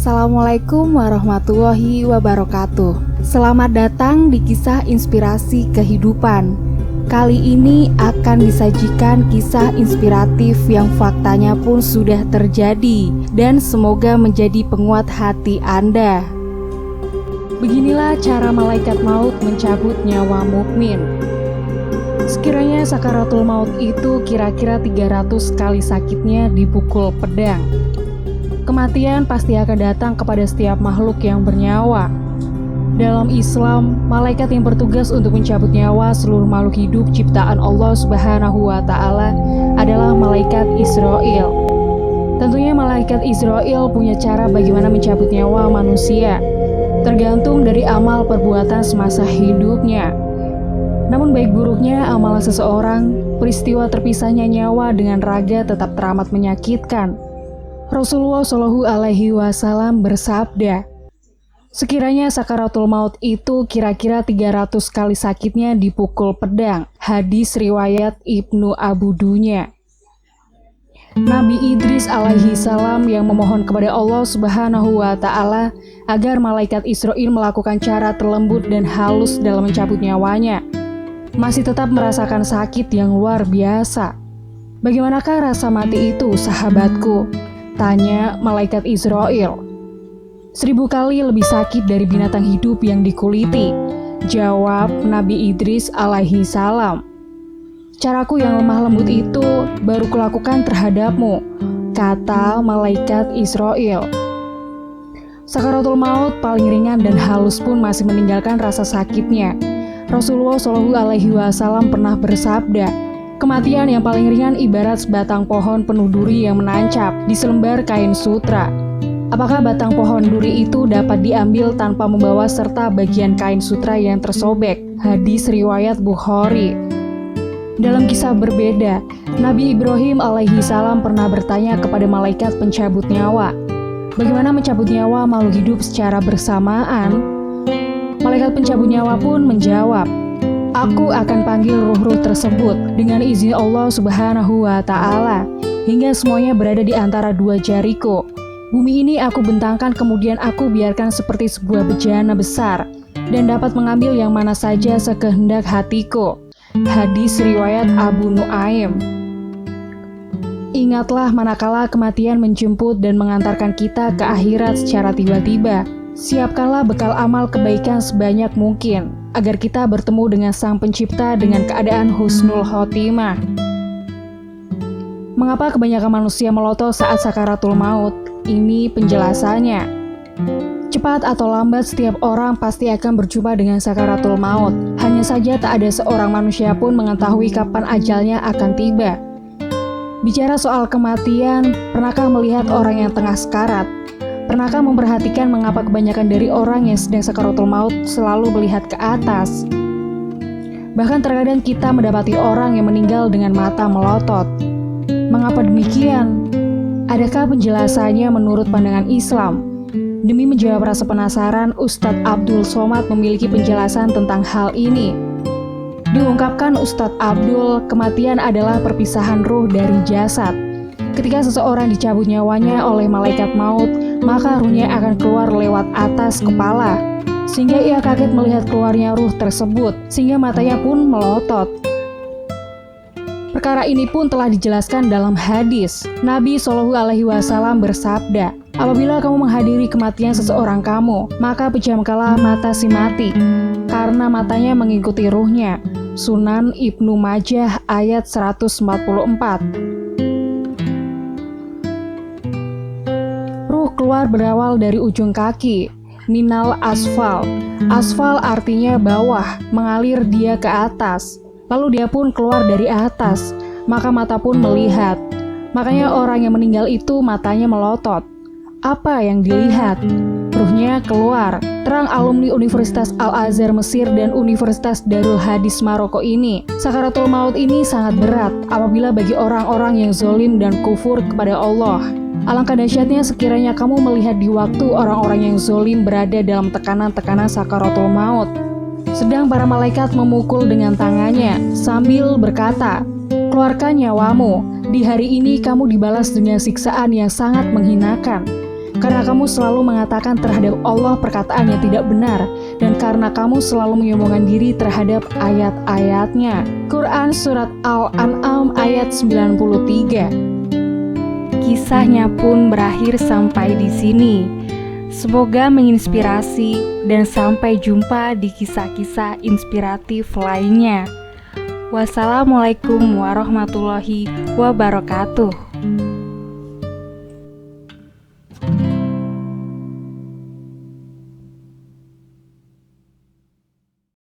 Assalamualaikum warahmatullahi wabarakatuh. Selamat datang di kisah inspirasi kehidupan. Kali ini akan disajikan kisah inspiratif yang faktanya pun sudah terjadi dan semoga menjadi penguat hati Anda. Beginilah cara malaikat maut mencabut nyawa mukmin. Sekiranya sakaratul maut itu kira-kira 300 kali sakitnya dipukul pedang. Kematian pasti akan datang kepada setiap makhluk yang bernyawa. Dalam Islam, malaikat yang bertugas untuk mencabut nyawa seluruh makhluk hidup ciptaan Allah Subhanahu wa Ta'ala adalah malaikat Israil. Tentunya malaikat Israil punya cara bagaimana mencabut nyawa manusia, tergantung dari amal perbuatan semasa hidupnya. Namun baik buruknya amal seseorang, peristiwa terpisahnya nyawa dengan raga tetap teramat menyakitkan. Rasulullah Shallallahu Alaihi Wasallam bersabda, sekiranya sakaratul maut itu kira-kira 300 kali sakitnya dipukul pedang. Hadis riwayat Ibnu Abu Dunya. Nabi Idris alaihi salam yang memohon kepada Allah Subhanahu wa Ta'ala agar malaikat Israil melakukan cara terlembut dan halus dalam mencabut nyawanya, masih tetap merasakan sakit yang luar biasa. Bagaimanakah rasa mati itu, sahabatku? Tanya malaikat Israil. 1000 kali lebih sakit dari binatang hidup yang dikuliti, jawab Nabi Idris alaihi salam. Caraku yang lemah lembut itu baru kulakukan terhadapmu, kata malaikat Israil. Sakaratul maut paling ringan dan halus pun masih meninggalkan rasa sakitnya. Rasulullah Shallallahu Alaihi Wasallam pernah bersabda, kematian yang paling ringan ibarat sebatang pohon penuh duri yang menancap di selembar kain sutra. Apakah batang pohon duri itu dapat diambil tanpa membawa serta bagian kain sutra yang tersobek? Hadis riwayat Bukhari. Dalam kisah berbeda, Nabi Ibrahim alaihi salam pernah bertanya kepada malaikat pencabut nyawa, bagaimana mencabut nyawa makhluk hidup secara bersamaan? Malaikat pencabut nyawa pun menjawab, aku akan panggil ruh-ruh tersebut dengan izin Allah Subhanahu wa Ta'ala hingga semuanya berada di antara dua jariku. Bumi ini aku bentangkan, kemudian aku biarkan seperti sebuah bejana besar dan dapat mengambil yang mana saja sekehendak hatiku. Hadis riwayat Abu Nuaim. Ingatlah manakala kematian menjemput dan mengantarkan kita ke akhirat secara tiba-tiba. Siapkanlah bekal amal kebaikan sebanyak mungkin agar kita bertemu dengan Sang Pencipta dengan keadaan husnul khotimah. Mengapa kebanyakan manusia melotot saat sakaratul maut? Ini penjelasannya. Cepat atau lambat setiap orang pasti akan berjumpa dengan sakaratul maut. Hanya saja tak ada seorang manusia pun mengetahui kapan ajalnya akan tiba. Bicara soal kematian, pernahkah melihat orang yang tengah sekarat? Pernahkah memperhatikan mengapa kebanyakan dari orang yang sedang sakaratul maut selalu melihat ke atas? Bahkan terkadang kita mendapati orang yang meninggal dengan mata melotot. Mengapa demikian? Adakah penjelasannya menurut pandangan Islam? Demi menjawab rasa penasaran, Ustadz Abdul Somad memiliki penjelasan tentang hal ini. Diungkapkan Ustadz Abdul, kematian adalah perpisahan ruh dari jasad. Ketika seseorang dicabut nyawanya oleh malaikat maut, maka ruhnya akan keluar lewat atas kepala, sehingga ia kaget melihat keluarnya ruh tersebut, sehingga matanya pun melotot. Perkara ini pun telah dijelaskan dalam hadis. Nabi Shallallahu Alaihi Wasallam bersabda, apabila kamu menghadiri kematian seseorang kamu, maka pejamkanlah mata si mati, karena matanya mengikuti ruhnya. Sunan Ibnu Majah ayat 144. Ruh keluar berawal dari ujung kaki, minal asfal. Asfal artinya bawah, mengalir dia ke atas. Lalu dia pun keluar dari atas, maka mata pun melihat. Makanya orang yang meninggal itu matanya melotot. Apa yang dilihat? Ruhnya keluar. Terang alumni Universitas Al-Azhar Mesir dan Universitas Darul Hadis Maroko ini, sakaratul maut ini sangat berat apabila bagi orang-orang yang zolim dan kufur kepada Allah. Alangkah dahsyatnya sekiranya kamu melihat di waktu orang-orang yang zolim berada dalam tekanan-tekanan sakaratul maut. Sedang para malaikat memukul dengan tangannya sambil berkata, keluarkan nyawamu, di hari ini kamu dibalas dengan siksaan yang sangat menghinakan. karena kamu selalu mengatakan terhadap Allah perkataan yang tidak benar, dan karena kamu selalu menyombongkan diri terhadap ayat-ayatnya. Quran Surat Al-An'am ayat 93. Kisahnya pun berakhir sampai di sini. Semoga menginspirasi dan sampai jumpa di kisah-kisah inspiratif lainnya. Wassalamualaikum warahmatullahi wabarakatuh.